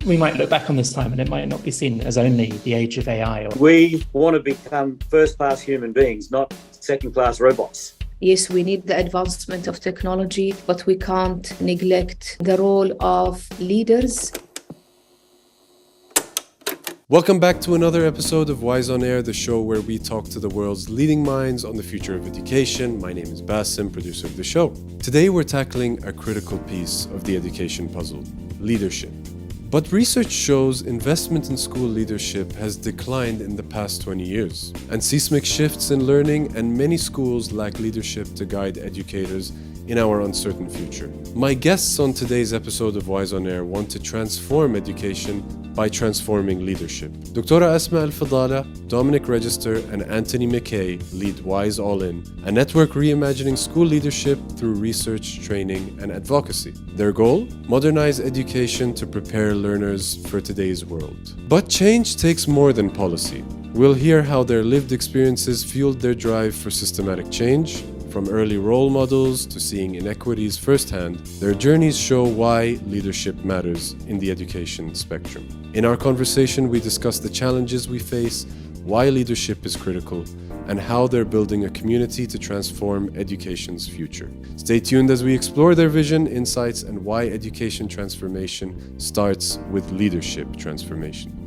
we might look back on this time and it might not be seen as only the age of AI. We want to become first-class human beings, not second-class robots. Yes, we need the advancement of technology, but we can't neglect the role of leaders. Welcome back to another episode of Wise on Air, the show where we talk to the world's leading minds on the future of education. My name is Basim, producer of the show. Today we're tackling a critical piece of the education puzzle, leadership. But research shows investment in school leadership has declined in the past 20 years, and seismic shifts in learning and many schools lack leadership to guide educators in our uncertain future. My guests on today's episode of Wise on Air want to transform education by transforming leadership. Dr. Asmaa Al-Fadala, Dominic Regester, and Anthony Mackay lead Wise All In, a network reimagining school leadership through research, training, and advocacy. Their goal? Modernize education to prepare learners for today's world. But change takes more than policy. We'll hear how their lived experiences fueled their drive for systematic change. From early role models to seeing inequities firsthand, their journeys show why leadership matters in the education spectrum. In our conversation, we discuss the challenges we face, why leadership is critical, and how they're building a community to transform education's future. Stay tuned as we explore their vision, insights, and why education transformation starts with leadership transformation.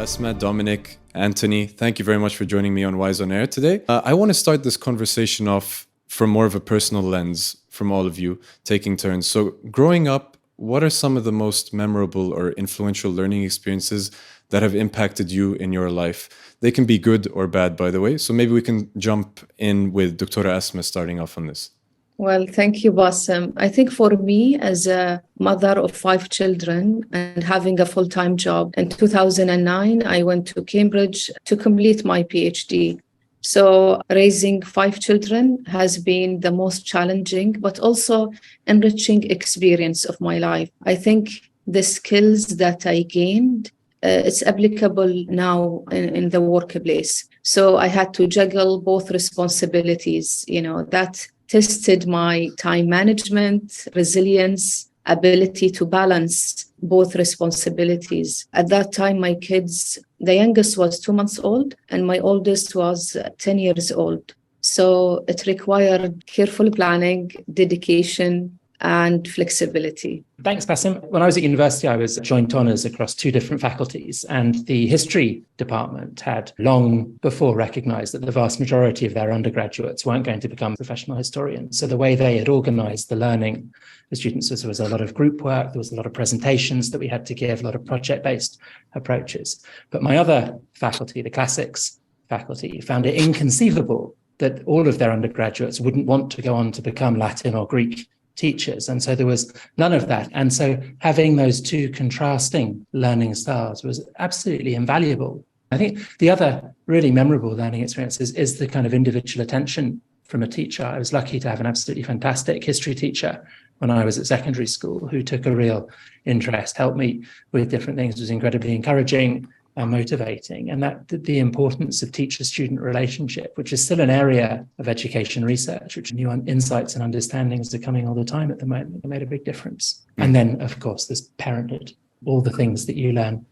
Asmaa, Dominic, Anthony, thank you very much for joining me on Wise on Air today. I want to start this conversation off from more of a personal lens from all of you, taking turns. So growing up, what are some of the most memorable or influential learning experiences that have impacted you in your life? They can be good or bad, by the way. So maybe we can jump in with Dr. Asmaa starting off on this. Well, thank you, Basim. I think for me, as a mother of 5 children and having a full-time job, in 2009, I went to Cambridge to complete my PhD. So raising 5 children has been the most challenging, but also enriching experience of my life. I think the skills that I gained, it's applicable now in the workplace. So I had to juggle both responsibilities, that tested my time management, resilience, ability to balance both responsibilities. At that time, my kids, the youngest was 2 months old and my oldest was 10 years old. So it required careful planning, dedication, and flexibility. Thanks, Basim. When I was at university, I was joint honours across 2 different faculties, and the history department had long before recognised that the vast majority of their undergraduates weren't going to become professional historians. So the way they had organised the learning for students was a lot of group work, there was a lot of presentations that we had to give, a lot of project-based approaches. But my other faculty, the classics faculty, found it inconceivable that all of their undergraduates wouldn't want to go on to become Latin or Greek teachers. And so there was none of that. And so having those 2 contrasting learning styles was absolutely invaluable. I think the other really memorable learning experience is the kind of individual attention from a teacher. I was lucky to have an absolutely fantastic history teacher when I was at secondary school who took a real interest, helped me with different things, was incredibly encouraging and motivating. And that the importance of teacher-student relationship, which is still an area of education research, which new insights and understandings are coming all the time at the moment, it made a big difference. And then, of course, there's parenthood, all the things that you learn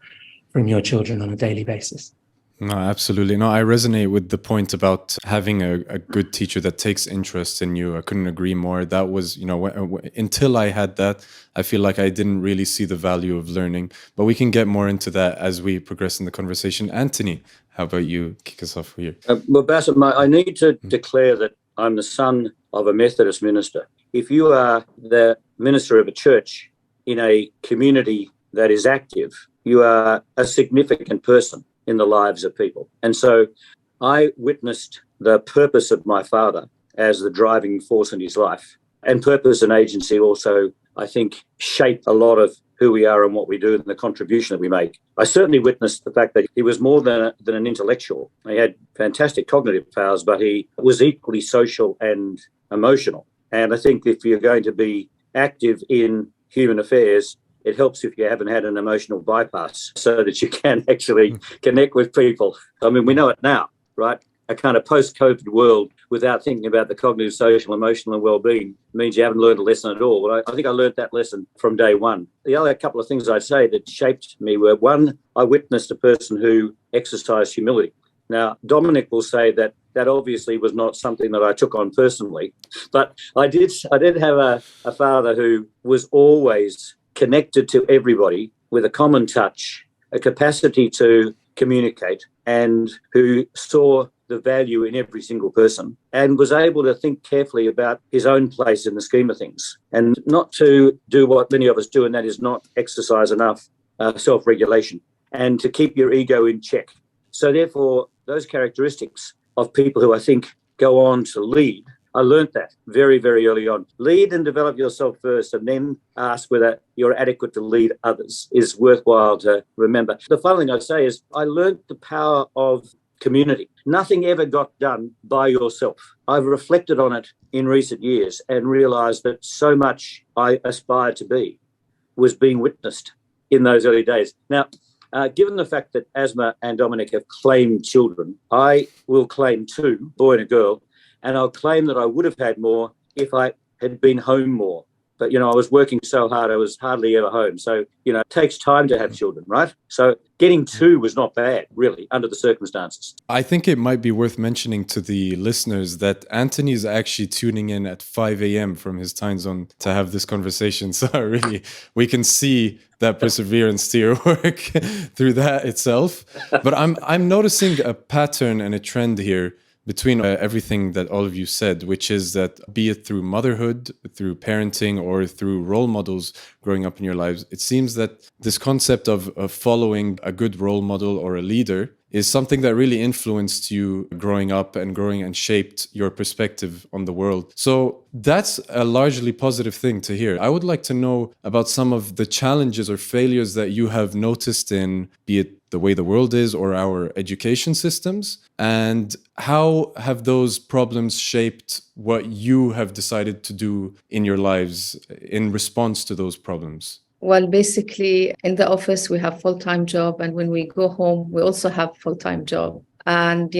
from your children on a daily basis. No, absolutely. No, I resonate with the point about having a good teacher that takes interest in you. I couldn't agree more. That was, until I had that, I feel like I didn't really see the value of learning. But we can get more into that as we progress in the conversation. Anthony, how about you kick us off here? Well, Basim, I need to declare that I'm the son of a Methodist minister. If you are the minister of a church in a community that is active, you are a significant person in the lives of people. And so I witnessed the purpose of my father as the driving force in his life. And purpose and agency also, I think, shape a lot of who we are and what we do and the contribution that we make. I certainly witnessed the fact that he was more than an intellectual. He had fantastic cognitive powers, but he was equally social and emotional. And I think if you're going to be active in human affairs, it helps if you haven't had an emotional bypass so that you can actually connect with people. I mean, we know it now, right? a kind of post-COVID world without thinking about the cognitive, social, emotional and well-being means you haven't learned a lesson at all. But I think I learned that lesson from day one. The other couple of things I'd say that shaped me were, one, I witnessed a person who exercised humility. Now, Dominic will say that obviously was not something that I took on personally, but I did have a father who was always connected to everybody with a common touch, a capacity to communicate, and who saw the value in every single person and was able to think carefully about his own place in the scheme of things and not to do what many of us do, and that is not exercise enough self-regulation and to keep your ego in check. So therefore, those characteristics of people who I think go on to lead, I learnt that very, very early on. Lead and develop yourself first and then ask whether you're adequate to lead others is worthwhile to remember. The final thing I'd say is I learnt the power of community. Nothing ever got done by yourself. I've reflected on it in recent years and realised that so much I aspired to be was being witnessed in those early days. Now, given the fact that Asmaa and Dominic have claimed children, I will claim two, boy and a girl, and I'll claim that I would have had more if I had been home more. But, I was working so hard, I was hardly ever home. So, it takes time to have children, right? So getting two was not bad, really, under the circumstances. I think it might be worth mentioning to the listeners that Anthony is actually tuning in at 5 a.m. from his time zone to have this conversation. So really, we can see that perseverance to your work through that itself. But I'm noticing a pattern and a trend here between everything that all of you said, which is that be it through motherhood, through parenting, or through role models growing up in your lives, it seems that this concept of following a good role model or a leader is something that really influenced you growing up and shaped your perspective on the world. So that's a largely positive thing to hear. I would like to know about some of the challenges or failures that you have noticed in, be it the way the world is or our education systems, and how have those problems shaped what you have decided to do in your lives in response to those problems? Well, basically, in the office, we have full-time job. And when we go home, we also have full-time job. And,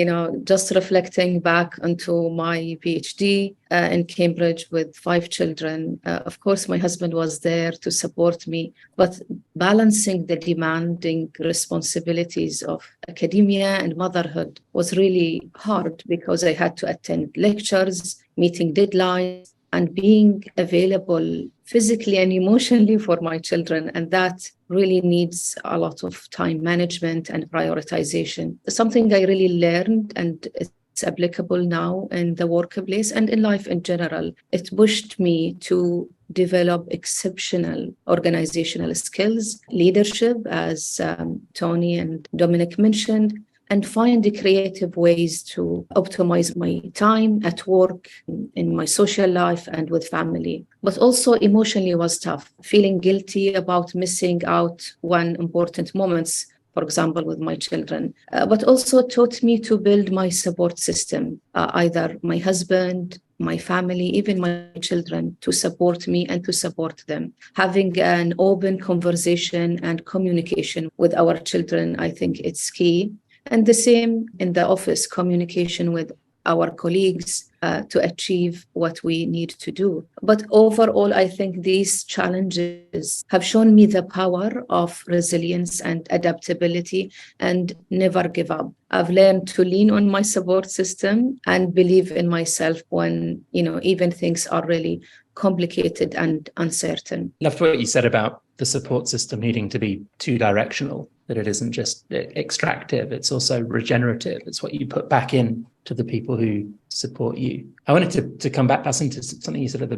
just reflecting back onto my PhD in Cambridge with 5 children, of course, my husband was there to support me. But balancing the demanding responsibilities of academia and motherhood was really hard because I had to attend lectures, meeting deadlines, and being available physically and emotionally for my children. And that really needs a lot of time management and prioritization. Something I really learned, and it's applicable now in the workplace and in life in general. It pushed me to develop exceptional organizational skills, leadership, as Tony and Dominic mentioned, and find creative ways to optimize my time at work, in my social life, and with family. But also emotionally was tough, feeling guilty about missing out one important moments, for example, with my children, but also taught me to build my support system, either my husband, my family, even my children, to support me and to support them. Having an open conversation and communication with our children, I think it's key. And the same in the office, communication with our colleagues to achieve what we need to do. But overall, I think these challenges have shown me the power of resilience and adaptability and never give up. I've learned to lean on my support system and believe in myself when, even things are really complicated and uncertain. Loved what you said about the support system needing to be two-directional, that it isn't just extractive, it's also regenerative. It's what you put back in to the people who support you. I wanted to come back into something you said at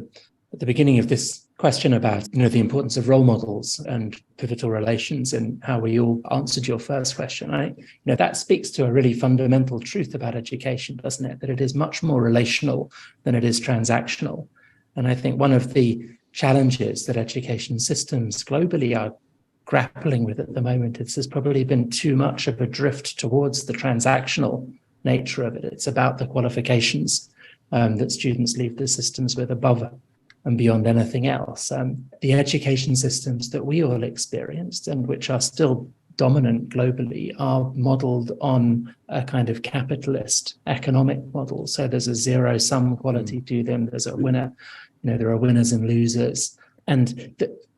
the beginning of this question about, the importance of role models and pivotal relations and how we all answered your first question. That speaks to a really fundamental truth about education, doesn't it? That it is much more relational than it is transactional. And I think one of the challenges that education systems globally are grappling with at the moment is there's probably been too much of a drift towards the transactional nature of it. It's about the qualifications that students leave the systems with above and beyond anything else. The education systems that we all experienced and which are still dominant globally are modeled on a kind of capitalist economic model. So there's a zero-sum quality to them. There's a winner, there are winners and losers. And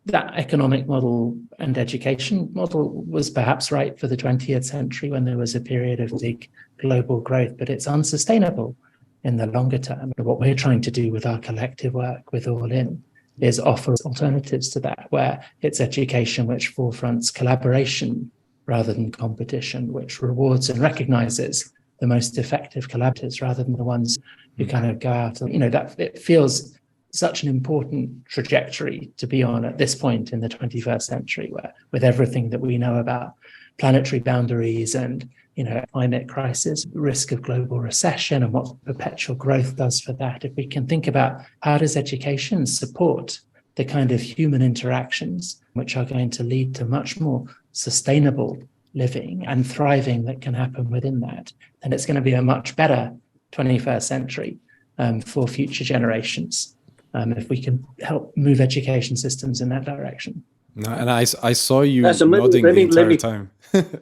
that economic model and education model was perhaps right for the 20th century when there was a period of big global growth, but it's unsustainable in the longer term. What we're trying to do with our collective work with All In is offer alternatives to that, where it's education which forefronts collaboration rather than competition, which rewards and recognizes the most effective collaborators rather than the ones who kind of go out. That it feels such an important trajectory to be on at this point in the 21st century, where with everything that we know about planetary boundaries and climate crisis, risk of global recession and what perpetual growth does for that. If we can think about how does education support the kind of human interactions which are going to lead to much more sustainable living and thriving that can happen within that, then it's going to be a much better 21st century for future generations if we can help move education systems in that direction. No, and I saw you nodding the entire time,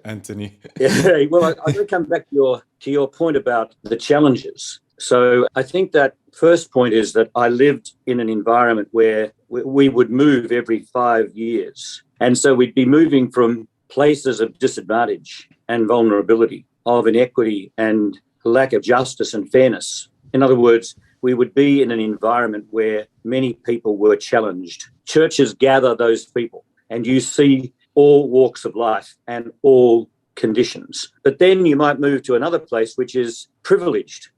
Anthony. Yeah, well, I'm going to come back to your point about the challenges. So I think that first point is that I lived in an environment where we would move every 5 years. And so we'd be moving from places of disadvantage and vulnerability, of inequity and lack of justice and fairness. In other words, we would be in an environment where many people were challenged. Churches gather those people, and you see all walks of life and all conditions. But then you might move to another place which is privileged,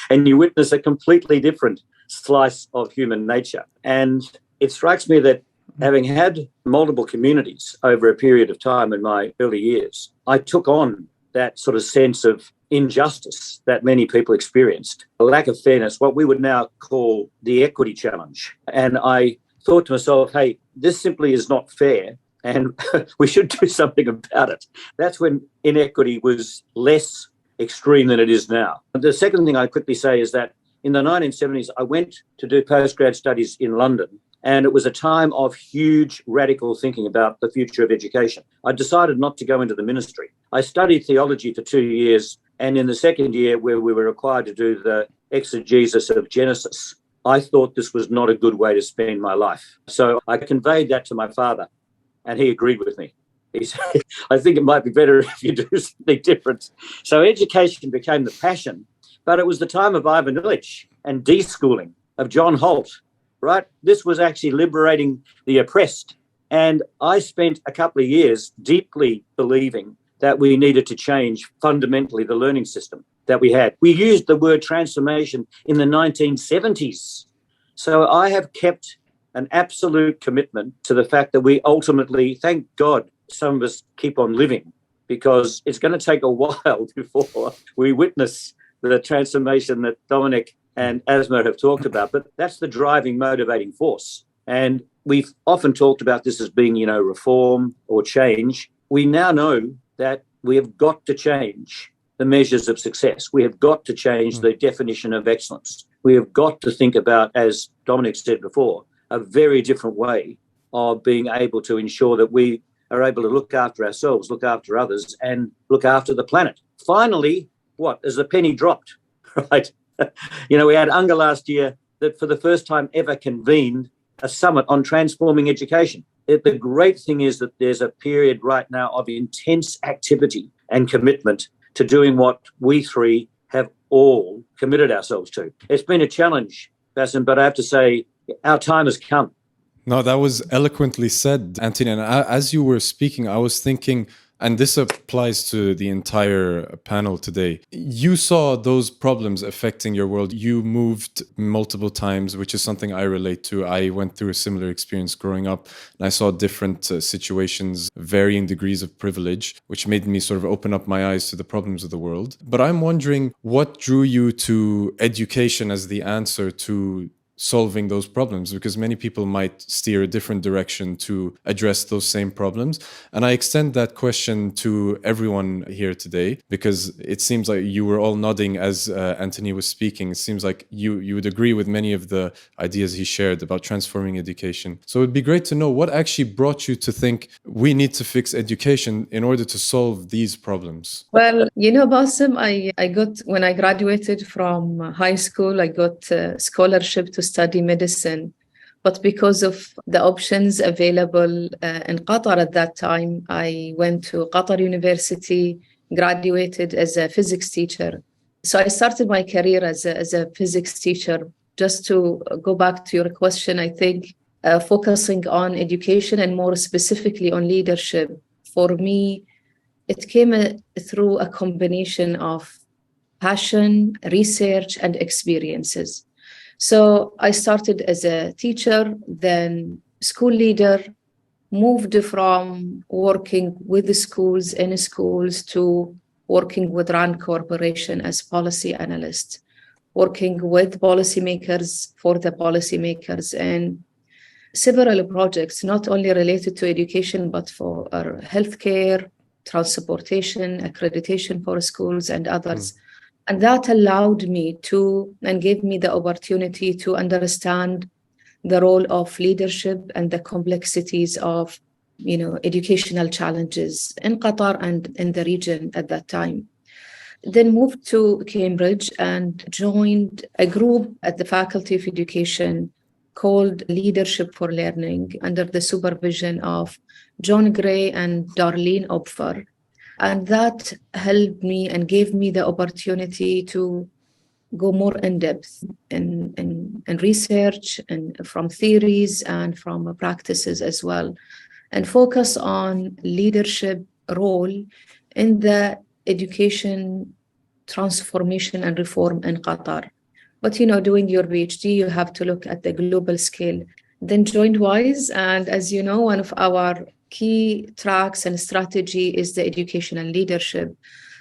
and you witness a completely different slice of human nature. And it strikes me that having had multiple communities over a period of time in my early years, I took on that sort of sense of injustice that many people experienced, a lack of fairness, what we would now call the equity challenge. And I thought to myself, hey, this simply is not fair and we should do something about it. That's when inequity was less extreme than it is now. The second thing I quickly say is that in the 1970s, I went to do postgrad studies in London, and it was a time of huge radical thinking about the future of education. I decided not to go into the ministry. I studied theology for 2 years, and in the second year, where we were required to do the exegesis of Genesis, I thought this was not a good way to spend my life. So I conveyed that to my father, and he agreed with me. He said, I think it might be better if you do something different. So education became the passion, but it was the time of Ivan Illich and deschooling, of John Holt, right? This was actually liberating the oppressed. And I spent a couple of years deeply believing that we needed to change fundamentally the learning system that we had. We used the word transformation in the 1970s. So I have kept an absolute commitment to the fact that we ultimately, thank God, some of us keep on living, because it's going to take a while before we witness the transformation that Dominic and Asmaa have talked about. But that's the driving, motivating force. And we've often talked about this as being, reform or change. We now know that we have got to change the measures of success. We have got to change the definition of excellence. We have got to think about, as Dominic said before, a very different way of being able to ensure that we are able to look after ourselves, look after others, and look after the planet. Finally, as the penny dropped, right? We had UNGA last year that for the first time ever convened a summit on transforming education. The great thing is that there's a period right now of intense activity and commitment to doing what we three have all committed ourselves to. It's been a challenge, Bassem, but I have to say our time has come. No, that was eloquently said, Anthony. And as you were speaking, I was thinking, and this applies to the entire panel today, you saw those problems affecting your world. You moved multiple times, which is something I relate to. I went through a similar experience growing up, and I saw different situations, varying degrees of privilege, which made me sort of open up my eyes to the problems of the world. But I'm wondering, what drew you to education as the answer to solving those problems, because many people might steer a different direction to address those same problems. And I extend that question to everyone here today, because it seems like you were all nodding as Anthony was speaking. It seems like you would agree with many of the ideas he shared about transforming education. So it'd be great to know what actually brought you to think we need to fix education in order to solve these problems. Well, Basim, when I graduated from high school, I got a scholarship to study medicine. But because of the options available in Qatar at that time, I went to Qatar University, graduated as a physics teacher. So I started my career as a physics teacher. Just to go back to your question, I think focusing on education and more specifically on leadership, for me, it came through a combination of passion, research, and experiences. So I started as a teacher, then school leader, moved from working with the schools, in schools, to working with RAND Corporation as policy analyst, working with policymakers for the policymakers, and several projects, not only related to education, but for healthcare, transportation, accreditation for schools, and others. And that allowed me and gave me the opportunity to understand the role of leadership and the complexities of, educational challenges in Qatar and in the region at that time. Then moved to Cambridge and joined a group at the Faculty of Education called Leadership for Learning under the supervision of John Gray and Darlene Opfer. And that helped me and gave me the opportunity to go more in depth in research and from theories and from practices as well, and focus on leadership role in the education transformation and reform in Qatar. But, doing your PhD, you have to look at the global scale. Then joined WISE, and as you know, one of our key tracks and strategy is the educational leadership.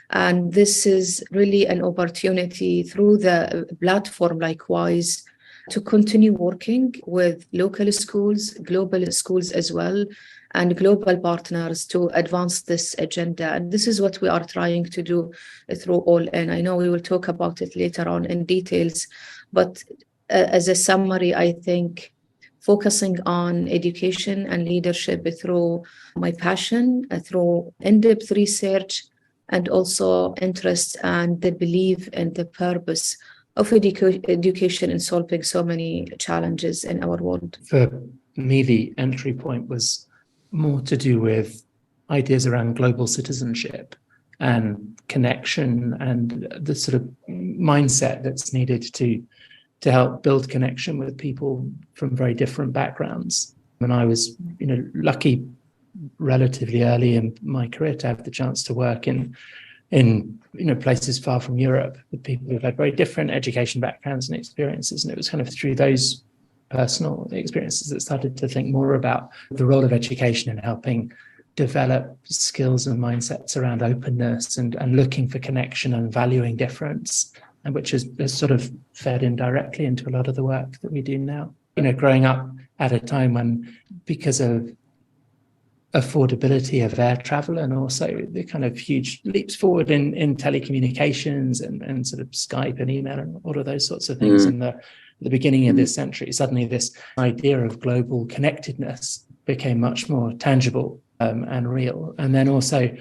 And this is really an opportunity through the platform like WISE to continue working with local schools, global schools as well, and global partners to advance this agenda. And this is what we are trying to do through All In. I know we will talk about it later on in details, but as a summary, I think focusing on education and leadership through my passion, through in-depth research, and also interest and the belief in the purpose of education in solving so many challenges in our world. For me, the entry point was more to do with ideas around global citizenship and connection and the sort of mindset that's needed to help build connection with people from very different backgrounds. And I was, lucky relatively early in my career to have the chance to work in places far from Europe with people who've had very different education backgrounds and experiences. And it was kind of through those personal experiences that started to think more about the role of education in helping develop skills and mindsets around openness and looking for connection and valuing difference, and which has sort of fed in directly into a lot of the work that we do now. Growing up at a time when, because of affordability of air travel and also the kind of huge leaps forward in telecommunications and sort of Skype and email and all of those sorts of things in the beginning of this century, suddenly this idea of global connectedness became much more tangible and real. And then also,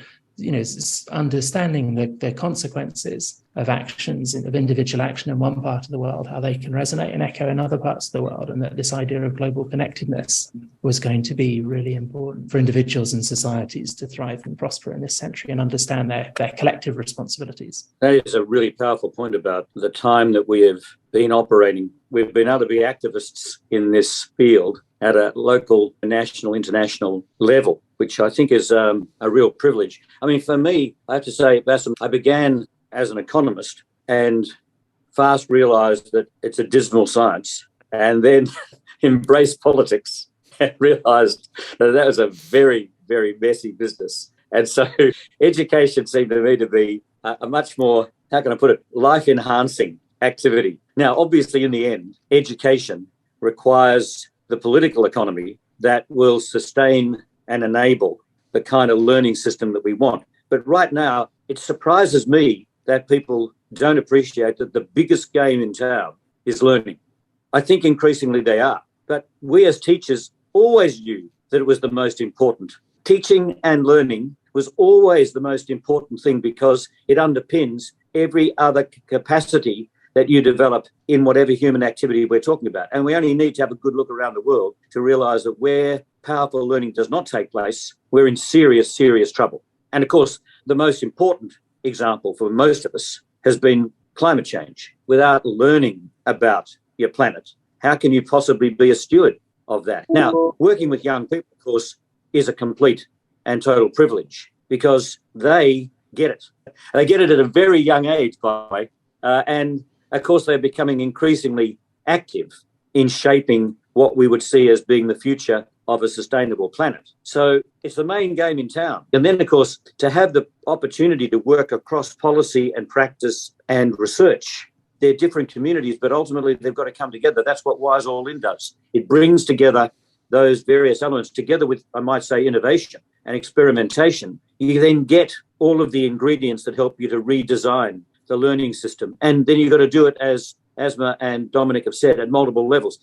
understanding the consequences of actions, of individual action in one part of the world, how they can resonate and echo in other parts of the world, and that this idea of global connectedness was going to be really important for individuals and societies to thrive and prosper in this century and understand their collective responsibilities. That is a really powerful point about the time that we have been operating. We've been able to be activists in this field at a local, national, international level, which I think is a real privilege. I mean, for me, I have to say, Bassem, I began as an economist and fast realised that it's a dismal science, and then embraced politics and realised that was a very, very messy business. And so education seemed to me to be a much more, how can I put it, life-enhancing activity. Now, obviously, in the end, education requires the political economy that will sustain and enable the kind of learning system that we want. But right now, it surprises me that people don't appreciate that the biggest game in town is learning. I think increasingly they are. But we as teachers always knew that it was the most important. Teaching and learning was always the most important thing because it underpins every other capacity that you develop in whatever human activity we're talking about. And we only need to have a good look around the world to realise that where powerful learning does not take place, we're in serious, serious trouble. And of course, the most important example for most of us has been climate change. Without learning about your planet, how can you possibly be a steward of that? Now, working with young people, of course, is a complete and total privilege because they get it. They get it at a very young age, by the way. And of course, they're becoming increasingly active in shaping what we would see as being the future of a sustainable planet. So it's the main game in town. And then, of course, to have the opportunity to work across policy and practice and research. They're different communities, but ultimately they've got to come together. That's what Wise All In does. It brings together those various elements together with, I might say, innovation and experimentation. You then get all of the ingredients that help you to redesign the learning system. And then you've got to do it, as Asmaa and Dominic have said, at multiple levels.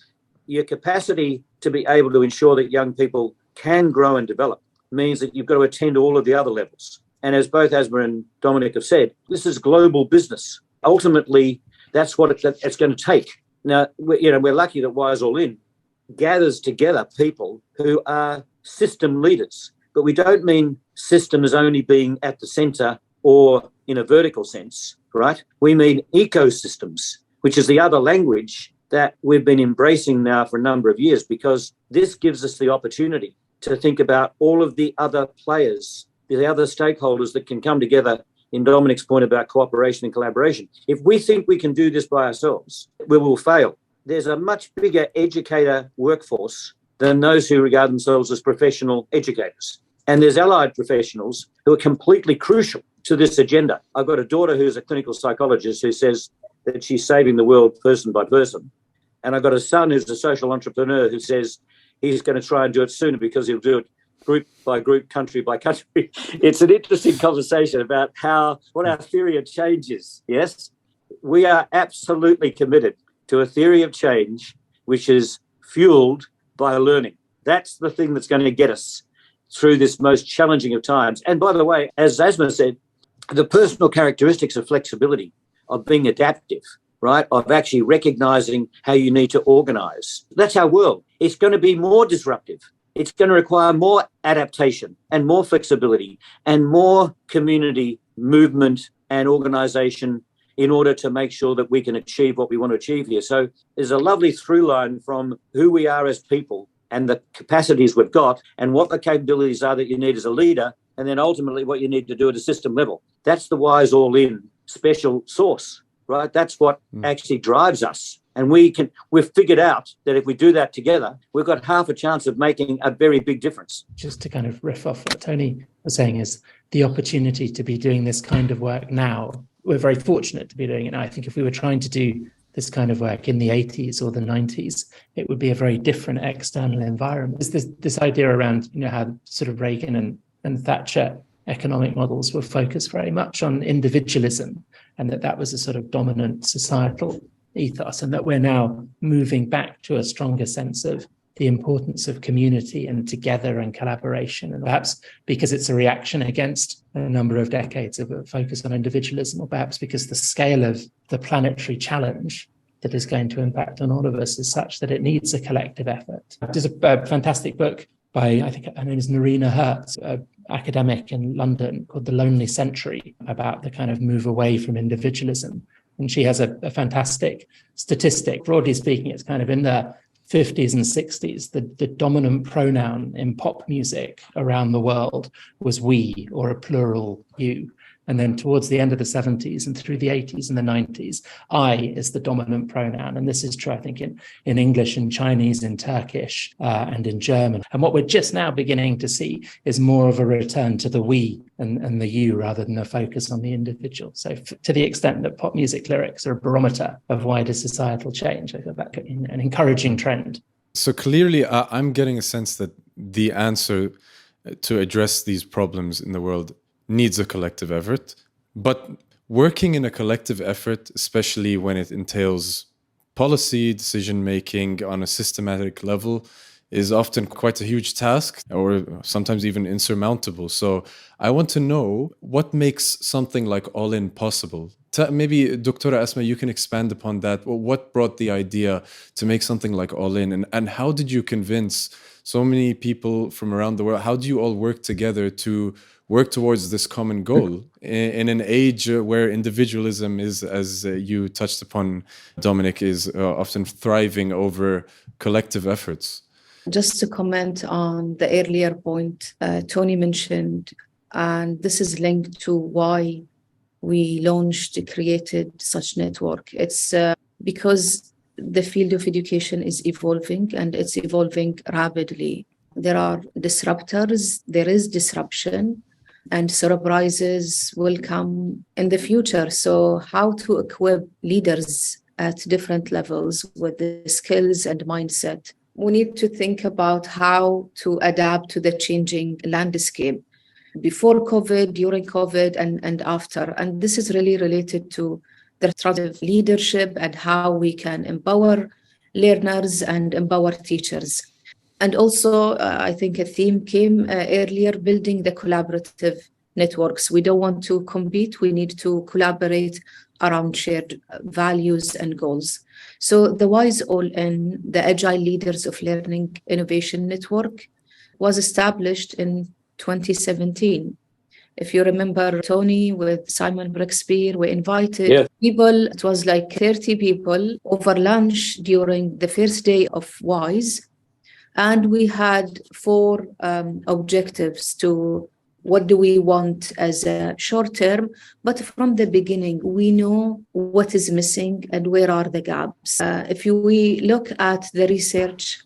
Your capacity to be able to ensure that young people can grow and develop means that you've got to attend all of the other levels. And as both Asmaa and Dominic have said, this is global business. Ultimately, that's what it's going to take. Now, we're lucky that Wise All In gathers together people who are system leaders. But we don't mean system as only being at the centre or in a vertical sense, right? We mean ecosystems, which is the other language that we've been embracing now for a number of years, because this gives us the opportunity to think about all of the other players, the other stakeholders that can come together. In Dominic's point about cooperation and collaboration, if we think we can do this by ourselves, we will fail. There's a much bigger educator workforce than those who regard themselves as professional educators. And there's allied professionals who are completely crucial to this agenda. I've got a daughter who's a clinical psychologist who says that she's saving the world person by person. And I've got a son who's a social entrepreneur who says he's going to try and do it sooner because he'll do it group by group, country by country. It's an interesting conversation about what our theory of change is. Yes, we are absolutely committed to a theory of change which is fueled by learning. That's the thing that's going to get us through this most challenging of times. And by the way, as Asmaa said, the personal characteristics of flexibility, of being adaptive, right, of actually recognizing how you need to organize. That's our world. It's going to be more disruptive. It's going to require more adaptation and more flexibility and more community movement and organisation in order to make sure that we can achieve what we want to achieve here. So there's a lovely through line from who we are as people and the capacities we've got and what the capabilities are that you need as a leader, and then ultimately what you need to do at a system level. That's the Wise All In special sauce, right? That's what actually drives us. And we've figured out that if we do that together, we've got half a chance of making a very big difference. Just to kind of riff off what Tony was saying is the opportunity to be doing this kind of work now. We're very fortunate to be doing it now. I think if we were trying to do this kind of work in the 80s or the 90s, it would be a very different external environment. There's this idea around, how sort of Reagan and Thatcher economic models were focused very much on individualism, and that was a sort of dominant societal ethos, and that we're now moving back to a stronger sense of the importance of community and together and collaboration, and perhaps because it's a reaction against a number of decades of a focus on individualism, or perhaps because the scale of the planetary challenge that is going to impact on all of us is such that it needs a collective effort. There's a fantastic book by, I think her name is Marina Hertz, an academic in London, called The Lonely Century, about the kind of move away from individualism. And she has a fantastic statistic. Broadly speaking, it's kind of in the 50s and 60s, the dominant pronoun in pop music around the world was we, or a plural you. And then towards the end of the 70s and through the 80s and the 90s, I is the dominant pronoun. And this is true, I think, in English, in Chinese, in Turkish, and in German. And what we're just now beginning to see is more of a return to the we and the you rather than a focus on the individual. So to the extent that pop music lyrics are a barometer of wider societal change, I think that's an encouraging trend. So clearly, I'm getting a sense that the answer to address these problems in the world needs a collective effort. But working in a collective effort, especially when it entails policy, decision-making on a systematic level, is often quite a huge task, or sometimes even insurmountable. So I want to know what makes something like All In possible. Maybe, Dr. Asmaa, you can expand upon that. What brought the idea to make something like All In? And how did you convince so many people from around the world? How do you all work together to work towards this common goal in an age where individualism is, as you touched upon, Dominic, is often thriving over collective efforts? Just to comment on the earlier point Tony mentioned, and this is linked to why we created such network. It's because the field of education is evolving, and it's evolving rapidly. There are disruptors, there is disruption, and surprises will come in the future. So how to equip leaders at different levels with the skills and mindset? We need to think about how to adapt to the changing landscape before COVID, during COVID, and after. And this is really related to the transformative leadership and how we can empower learners and empower teachers. And also, I think a theme came earlier, building the collaborative networks. We don't want to compete. We need to collaborate around shared values and goals. So the WISE All In, the Agile Leaders of Learning Innovation Network, was established in 2017. If you remember, Tony, with Simon Breakspear, we invited people. It was like 30 people over lunch during the first day of WISE. And we had 4 objectives to what do we want as a short term. But from the beginning, we know what is missing and where are the gaps. If we look at the research,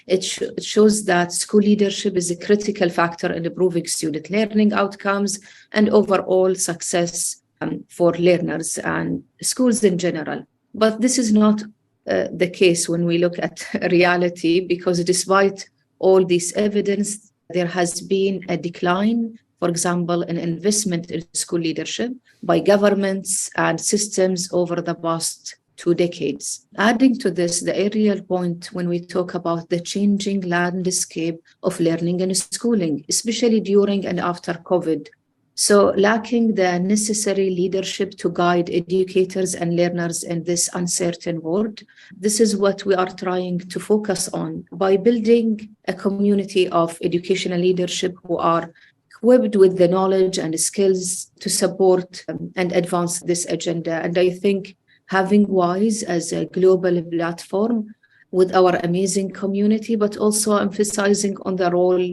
it shows that school leadership is a critical factor in improving student learning outcomes and overall success for learners and schools in general. But this is not the case when we look at reality, because despite all this evidence, there has been a decline, for example, in investment in school leadership by governments and systems over the past 2 decades. Adding to this, the earlier point when we talk about the changing landscape of learning and schooling, especially during and after COVID. So lacking the necessary leadership to guide educators and learners in this uncertain world, this is what we are trying to focus on by building a community of educational leadership who are equipped with the knowledge and skills to support and advance this agenda. And I think having WISE as a global platform with our amazing community, but also emphasizing on the role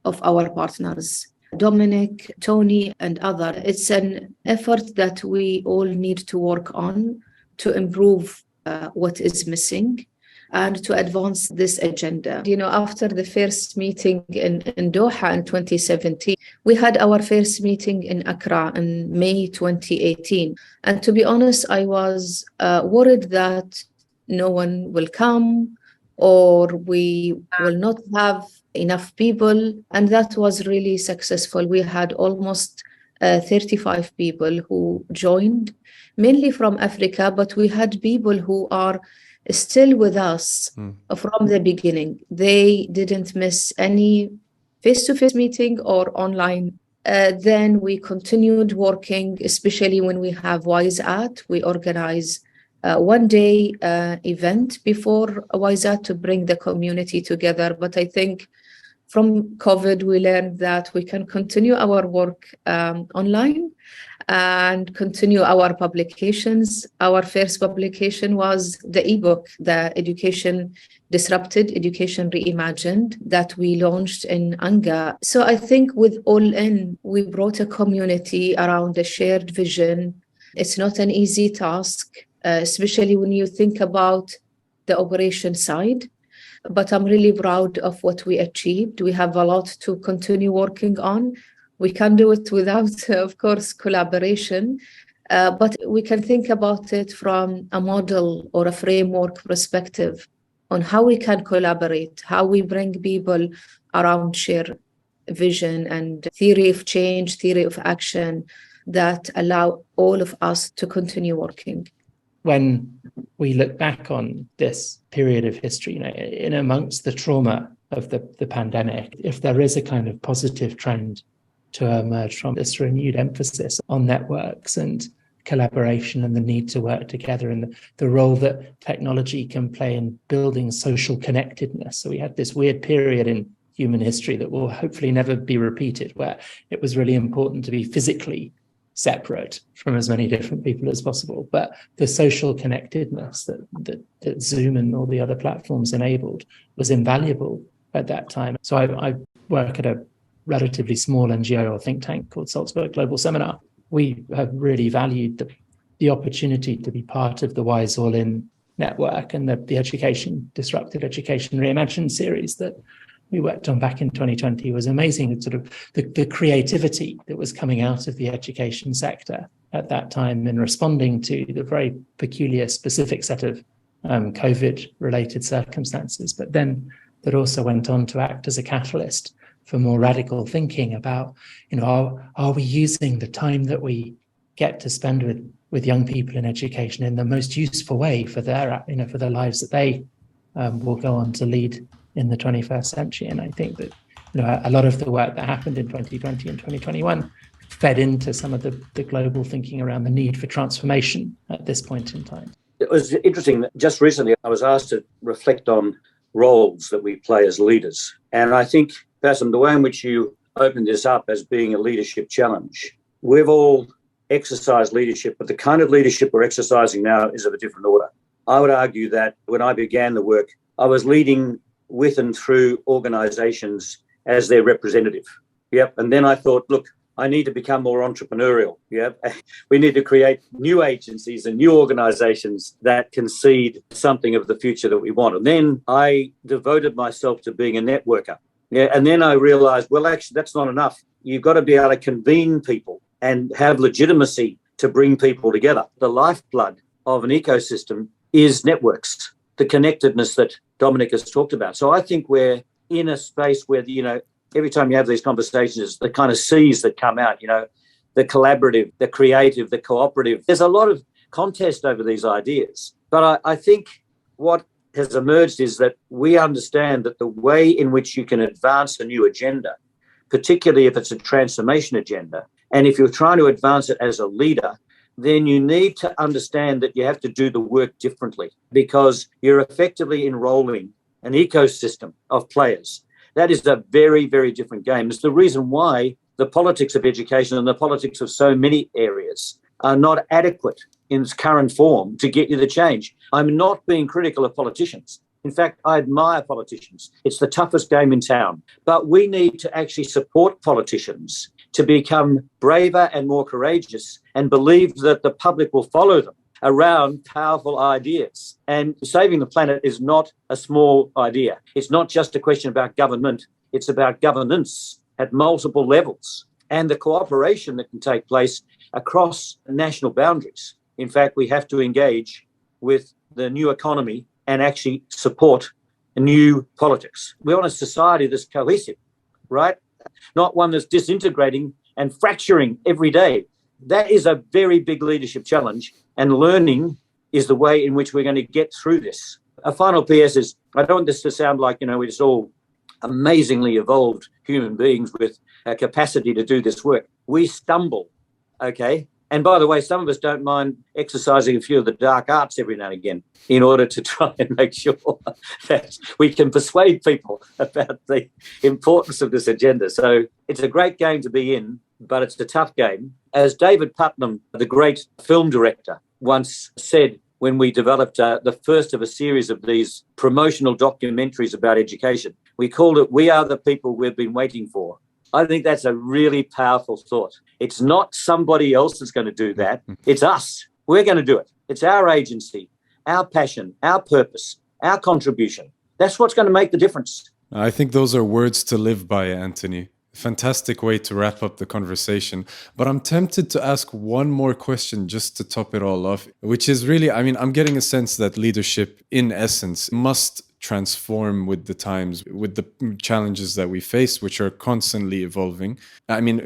of our partners, Dominic, Tony, and others. It's an effort that we all need to work on to improve what is missing and to advance this agenda. You know, after the first meeting in Doha in 2017, we had our first meeting in Accra in May 2018. And to be honest, I was worried that no one will come or we will not have enough people. And that was really successful. We had almost 35 people who joined, mainly from Africa, but we had people who are still with us from the beginning. They didn't miss any face-to-face meeting or online. Then we continued working, especially when we have WISE At. We organize one-day event before WISE At to bring the community together. But I think from COVID, we learned that we can continue our work online and continue our publications. Our first publication was the ebook, The Education Disrupted, Education Reimagined, that we launched in Anga. So I think with All In, we brought a community around a shared vision. It's not an easy task, especially when you think about the operation side. But I'm really proud of what we achieved. We have a lot to continue working on. We can't do it without, of course, collaboration. But we can think about it from a model or a framework perspective on how we can collaborate, how we bring people around shared vision and theory of change, theory of action that allow all of us to continue working. When we look back on this period of history, in amongst the trauma of the pandemic, if there is a kind of positive trend to emerge from this renewed emphasis on networks and collaboration and the need to work together and the role that technology can play in building social connectedness. So we had this weird period in human history that will hopefully never be repeated, where it was really important to be physically separate from as many different people as possible. But the social connectedness that Zoom and all the other platforms enabled was invaluable at that time. So I work at a relatively small NGO or think tank called Salzburg Global Seminar. We have really valued the opportunity to be part of the WISE All In network and the Education Disrupted, Education Reimagined series that we worked on back in 2020 was amazing. It's sort of the creativity that was coming out of the education sector at that time in responding to the very peculiar, specific set of COVID-related circumstances, but then that also went on to act as a catalyst for more radical thinking about, are we using the time that we get to spend with young people in education in the most useful way for their, for the lives that they will go on to lead in the 21st century. And I think that a lot of the work that happened in 2020 and 2021 fed into some of the global thinking around the need for transformation at this point in time. It was interesting that just recently I was asked to reflect on roles that we play as leaders. And I think, Bassem, the way in which you opened this up as being a leadership challenge, we've all exercised leadership, but the kind of leadership we're exercising now is of a different order. I would argue that when I began the work, I was leading with and through organizations as their representative. Yep. And then I thought, look, I need to become more entrepreneurial. Yep. We need to create new agencies and new organizations that concede something of the future that we want. And then I devoted myself to being a networker. Yeah. And then I realized, well, actually, that's not enough. You've got to be able to convene people and have legitimacy to bring people together. The lifeblood of an ecosystem is networks, the connectedness that Dominic has talked about. So I think we're in a space where, every time you have these conversations, the kind of C's that come out, the collaborative, the creative, the cooperative. There's a lot of contest over these ideas. But I think what has emerged is that we understand that the way in which you can advance a new agenda, particularly if it's a transformation agenda, and if you're trying to advance it as a leader, then you need to understand that you have to do the work differently because you're effectively enrolling an ecosystem of players. That is a very, very different game. It's the reason why the politics of education and the politics of so many areas are not adequate in its current form to get you the change. I'm not being critical of politicians. In fact, I admire politicians. It's the toughest game in town. But we need to actually support politicians to become braver and more courageous and believe that the public will follow them around powerful ideas. And saving the planet is not a small idea. It's not just a question about government. It's about governance at multiple levels and the cooperation that can take place across national boundaries. In fact, we have to engage with the new economy and actually support new politics. We want a society that's cohesive, right? Not one that's disintegrating and fracturing every day. That is a very big leadership challenge, and learning is the way in which we're going to get through this. A final PS is, I don't want this to sound like, we're just all amazingly evolved human beings with a capacity to do this work. We stumble, okay? And by the way, some of us don't mind exercising a few of the dark arts every now and again in order to try and make sure that we can persuade people about the importance of this agenda. So it's a great game to be in, but it's a tough game. As David Putnam, the great film director, once said when we developed the first of a series of these promotional documentaries about education, we called it "We Are the People We've Been Waiting For." I think that's a really powerful thought. It's not somebody else that's going to do that. It's us. We're going to do it. It's our agency, our passion, our purpose, our contribution. That's what's going to make the difference. I think those are words to live by, Anthony. Fantastic way to wrap up the conversation. But I'm tempted to ask one more question just to top it all off, which is really, I'm getting a sense that leadership, in essence, must transform with the times, with the challenges that we face, which are constantly evolving.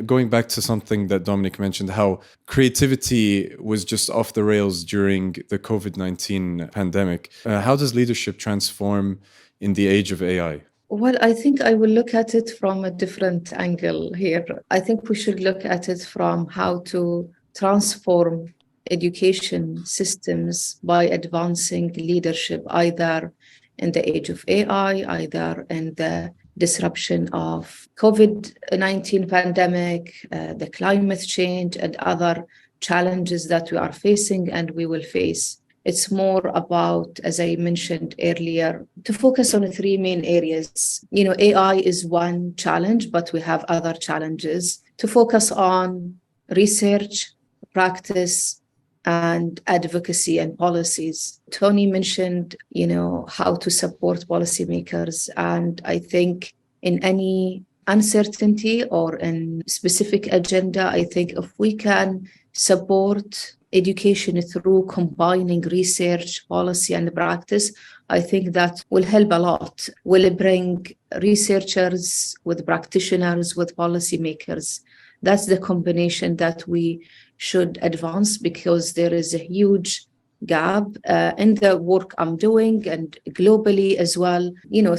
Going back to something that Dominic mentioned, how creativity was just off the rails during the COVID-19 pandemic. How does leadership transform in the age of AI? Well, I think I will look at it from a different angle here. I think we should look at it from how to transform education systems by advancing leadership, either in the age of AI, either in the disruption of COVID-19 pandemic, the climate change, and other challenges that we are facing and we will face. It's more about, as I mentioned earlier, to focus on the three main areas. AI is one challenge, but we have other challenges. To focus on research, practice, and advocacy and policies. Tony mentioned, how to support policymakers. And I think in any uncertainty or in specific agenda, I think if we can support education through combining research, policy, and practice, I think that will help a lot. Will bring researchers with practitioners, with policymakers. That's the combination that we should advance, because there is a huge gap in the work I'm doing and globally as well,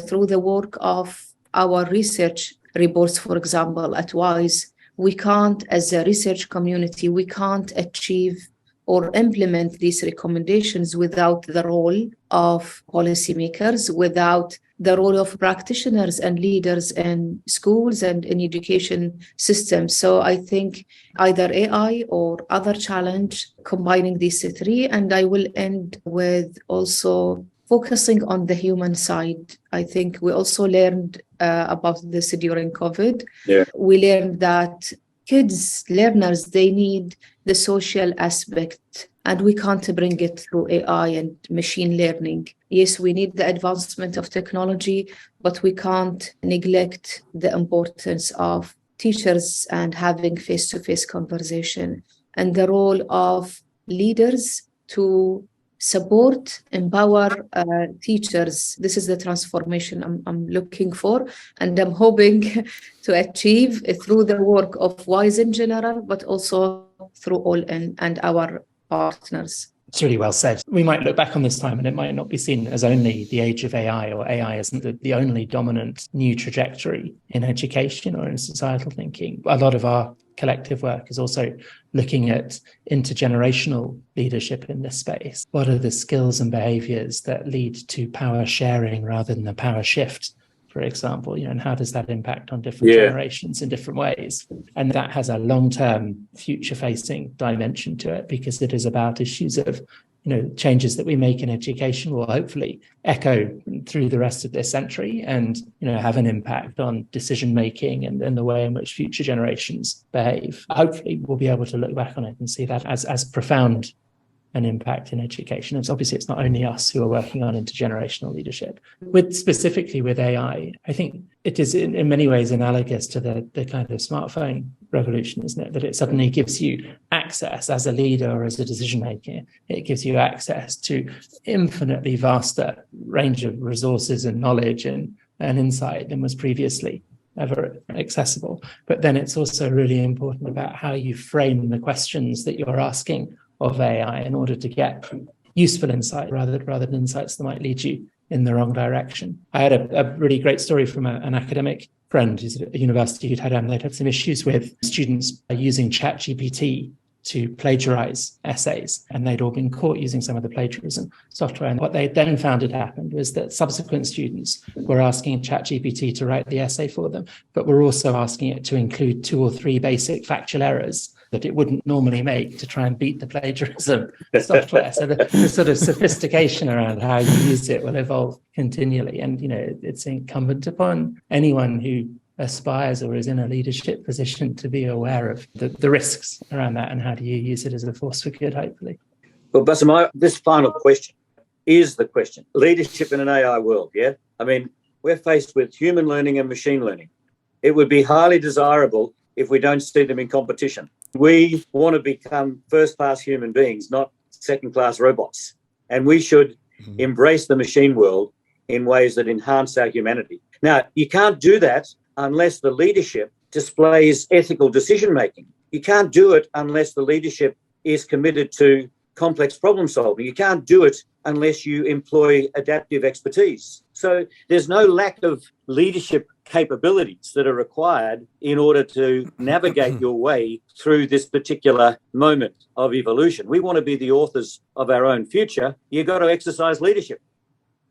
through the work of our research reports, for example, at WISE. We can't, as a research community, we can't achieve or implement these recommendations without the role of policymakers, without the role of practitioners and leaders in schools and in education systems. So I think either AI or other challenge, combining these three. And I will end with also focusing on the human side. I think we also learned about this during COVID. Yeah. We learned that kids, learners, they need the social aspect, and we can't bring it through AI and machine learning. Yes, we need the advancement of technology, but we can't neglect the importance of teachers and having face-to-face conversation, and the role of leaders to support, empower teachers. This is the transformation I'm looking for, and I'm hoping to achieve through the work of WISE in general, but also through All In and our partners. It's really well said. We might look back on this time and it might not be seen as only the age of AI, or AI isn't the only dominant new trajectory in education or in societal thinking. A lot of our collective work is also looking at intergenerational leadership in this space. What are the skills and behaviors that lead to power sharing rather than the power shift, for example, and how does that impact on different generations in different ways? And that has a long-term future-facing dimension to it, because it is about issues of, changes that we make in education will hopefully echo through the rest of this century and, have an impact on decision-making and the way in which future generations behave. Hopefully we'll be able to look back on it and see that as profound an impact in education. It's obviously, it's not only us who are working on intergenerational leadership. Specifically with AI, I think it is in many ways analogous to the kind of smartphone revolution, isn't it? That it suddenly gives you access as a leader or as a decision maker. It gives you access to infinitely vaster range of resources and knowledge and insight than was previously ever accessible. But then it's also really important about how you frame the questions that you're asking of AI in order to get useful insight rather than insights that might lead you in the wrong direction. I had a really great story from an academic friend who's at a university they'd had some issues with students using ChatGPT to plagiarize essays, and they'd all been caught using some of the plagiarism software. And what they then found had happened was that subsequent students were asking ChatGPT to write the essay for them, but were also asking it to include 2 or 3 basic factual errors that it wouldn't normally make to try and beat the plagiarism software. So the sort of sophistication around how you use it will evolve continually. And, it's incumbent upon anyone who aspires or is in a leadership position to be aware of the risks around that and how do you use it as a force for good, hopefully. Well, Bassem, this final question is the question. Leadership in an AI world, yeah? I mean, we're faced with human learning and machine learning. It would be highly desirable if we don't see them in competition. We want to become first-class human beings, not second-class robots. And we should embrace the machine world in ways that enhance our humanity. Now, you can't do that unless the leadership displays ethical decision-making. You can't do it unless the leadership is committed to complex problem solving. You can't do it unless you employ adaptive expertise. So there's no lack of leadership capabilities that are required in order to navigate your way through this particular moment of evolution. We want to be the authors of our own future. You've got to exercise leadership,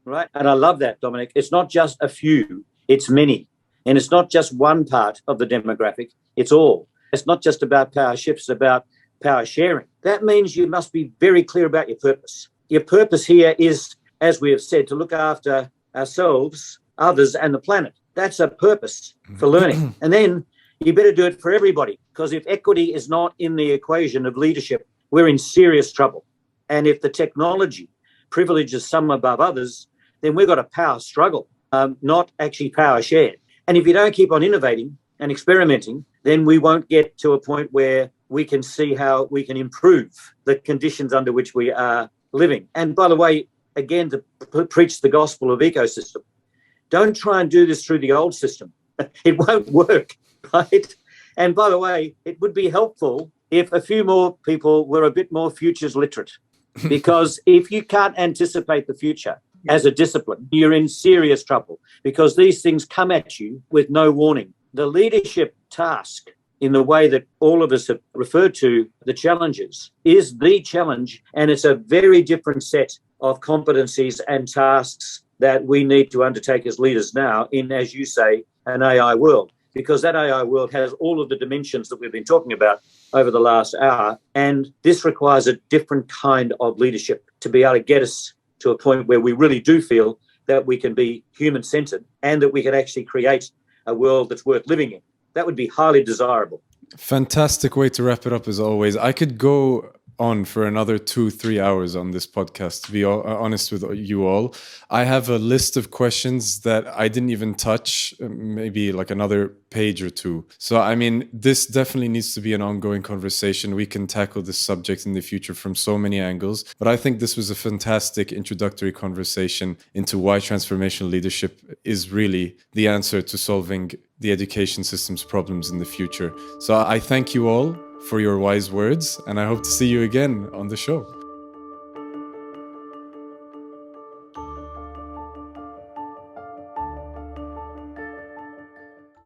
right? And I love that, Dominic. It's not just a few, it's many. And it's not just one part of the demographic, it's all. It's not just about power shifts, it's about power sharing. That means you must be very clear about your purpose. Your purpose here is, as we have said, to look after ourselves, others, and the planet. That's a purpose for learning. And then you better do it for everybody, because if equity is not in the equation of leadership, we're in serious trouble. And if the technology privileges some above others, then we've got a power struggle, not actually power shared. And if you don't keep on innovating and experimenting, then we won't get to a point where we can see how we can improve the conditions under which we are living. And by the way, again, to preach the gospel of ecosystem, don't try and do this through the old system. It won't work, right? And by the way, it would be helpful if a few more people were a bit more futures literate, because if you can't anticipate the future as a discipline, you're in serious trouble, because these things come at you with no warning. The leadership task, in the way that all of us have referred to the challenges, is the challenge, and it's a very different set of competencies and tasks that we need to undertake as leaders now in, as you say, an AI world, because that AI world has all of the dimensions that we've been talking about over the last hour, and this requires a different kind of leadership to be able to get us to a point where we really do feel that we can be human-centered and that we can actually create a world that's worth living in. That would be highly desirable. Fantastic way to wrap it up, as always. I could go on for another 2-3 hours on this podcast, to be honest with you all. I have a list of questions that I didn't even touch, maybe like another page or 2. So, I mean, this definitely needs to be an ongoing conversation. We can tackle this subject in the future from so many angles. But I think this was a fantastic introductory conversation into why transformational leadership is really the answer to solving the education system's problems in the future. So I thank you all for your wise words, and I hope to see you again on the show.